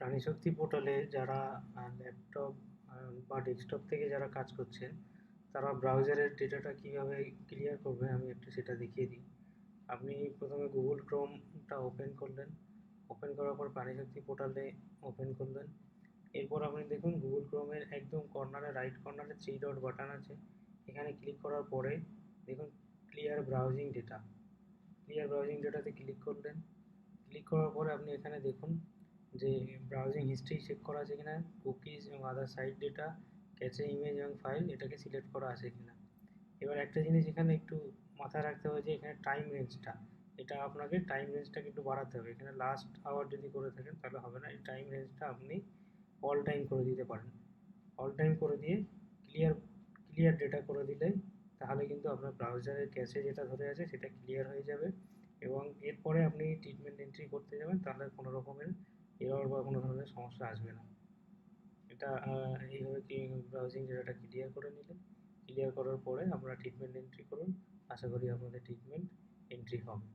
প্রাণীশক্তি পোর্টালে যারা ল্যাপটপ বা ডেস্কটপ থেকে যারা কাজ করছেন, তারা ব্রাউজারের ডেটাটা কীভাবে ক্লিয়ার করবে আমি একটু সেটা দেখিয়ে দিই। আপনি প্রথমে গুগল ক্রোমটা ওপেন করলেন, ওপেন করার পর প্রাণীশক্তি পোর্টালে ওপেন করলেন। এরপর আপনি দেখুন গুগল ক্রোমের একদম কর্নারে, রাইট কর্নারে 3 ডট বাটন আছে, এখানে ক্লিক করার পরে দেখুন clear browsing data, clear browsing ডেটাতে ক্লিক করলেন। ক্লিক করার পরে আপনি এখানে দেখুন যে ব্রাউজিং হিস্ট্রি চেক করা আছে কিনা, কুকিজ এবং আদার সাইট ডেটা, ক্যাচে ইমেজ এবং ফাইল এটাকে সিলেক্ট করা আছে কিনা। এবার একটা জিনিস এখানে একটু মাথায় রাখতে হবে যে এখানে টাইম রেঞ্জটা, এটা আপনাকে টাইম রেঞ্জটাকে একটু বাড়াতে হবে। এখানে লাস্ট আওয়ার যদি করে থাকেন তাহলে হবে না, এই টাইম রেঞ্জটা আপনি অল টাইম করে দিতে পারেন। অল টাইম করে দিয়ে ক্লিয়ার ক্লিয়ার ডেটা করে দিলে তাহলে কিন্তু আপনার ব্রাউজারের ক্যাশে যেটা ধরে আছে সেটা ক্লিয়ার হয়ে যাবে, এবং এরপরে আপনি ট্রিটমেন্ট এন্ট্রি করতে যাবেন তাহলে কোনো রকমের এরর বা কোনো ধরনের সমস্যা আসবে না। এটা এইভাবে কি ব্রাউজিং ডেটাটা ক্লিয়ার করে নিলেন। ক্লিয়ার করার পরে আপনারা ট্রিটমেন্ট এন্ট্রি করুন, আশা করি আপনাদের ট্রিটমেন্ট এন্ট্রি হবে।